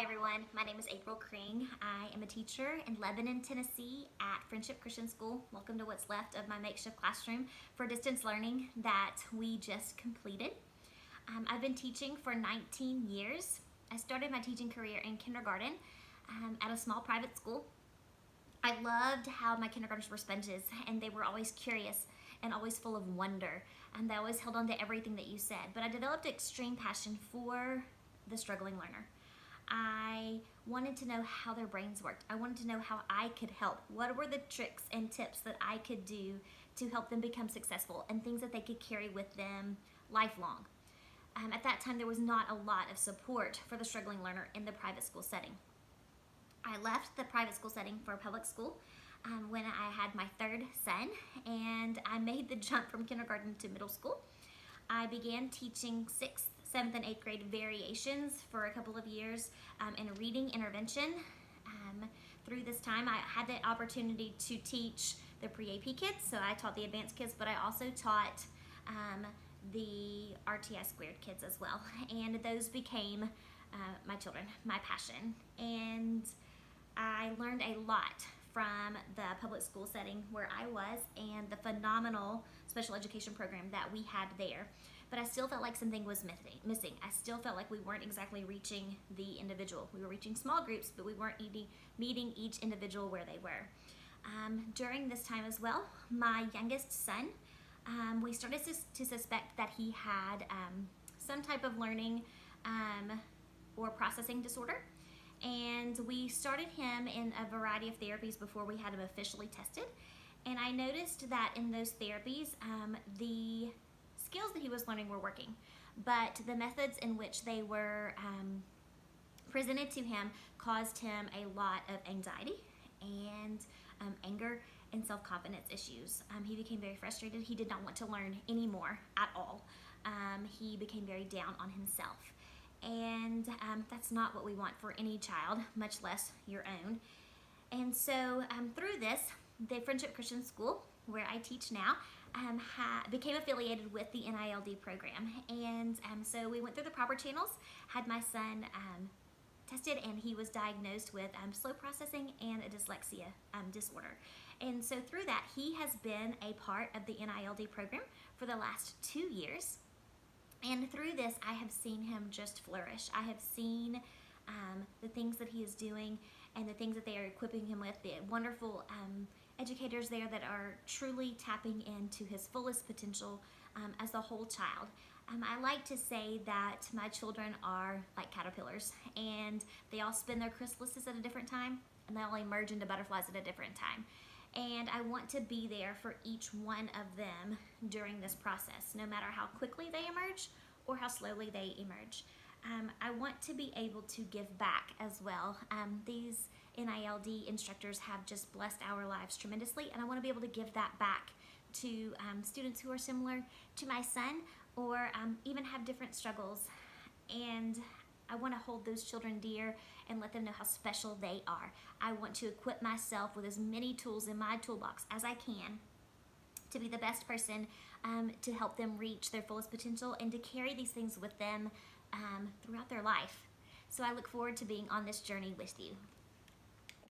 Hi everyone, my name is April Kring. I am a teacher in Lebanon, Tennessee at Friendship Christian School. Welcome to what's left of my makeshift classroom for distance learning that we just completed. I've been teaching for 19 years. I started my teaching career in kindergarten at a small private school. I loved how my kindergartners were sponges and they were always curious and always full of wonder, and they always held on to everything that you said. But I developed extreme passion for the struggling learner. I wanted to know how their brains worked. I wanted to know how I could help. What were the tricks and tips that I could do to help them become successful and things that they could carry with them lifelong. At that time, there was not a lot of support for the struggling learner in the private school setting. I left the private school setting for public school when I had my third son, and I made the jump from kindergarten to middle school. I began teaching 6th, 7th, and 8th grade variations for a couple of years in reading intervention. Through this time, I had the opportunity to teach the pre-AP kids, so I taught the advanced kids, but I also taught the RTI squared kids as well, and those became my children, my passion. And I learned a lot from the public school setting where I was and the phenomenal special education program that we had there. But I still felt like something was missing. I still felt like we weren't exactly reaching the individual. We were reaching small groups, but we weren't meeting each individual where they were. During this time as well, my youngest son, we started to suspect that he had some type of learning or processing disorder. And we started him in a variety of therapies before we had him officially tested. And I noticed that in those therapies, the skills that he was learning were working, but the methods in which they were presented to him caused him a lot of anxiety and anger and self-confidence issues. He became very frustrated. He did not want to learn anymore at all. He became very down on himself. And that's not what we want for any child, much less your own. And so through this, the Friendship Christian School, where I teach now, became affiliated with the NILD program. And so we went through the proper channels, had my son tested, and he was diagnosed with slow processing and a dyslexia disorder. And so through that, he has been a part of the NILD program for the last 2 years. And through this, I have seen him just flourish. I have seen the things that he is doing and the things that they are equipping him with, the wonderful educators there that are truly tapping into his fullest potential as a whole child. I like to say that my children are like caterpillars, and they all spin their chrysalises at a different time, and they all emerge into butterflies at a different time. And I want to be there for each one of them during this process, no matter how quickly they emerge or how slowly they emerge. I want to be able to give back as well. These NILD instructors have just blessed our lives tremendously, and I want to be able to give that back to students who are similar to my son or even have different struggles. And I want to hold those children dear and let them know how special they are. I want to equip myself with as many tools in my toolbox as I can to be the best person to help them reach their fullest potential and to carry these things with them throughout their life. So I look forward to being on this journey with you.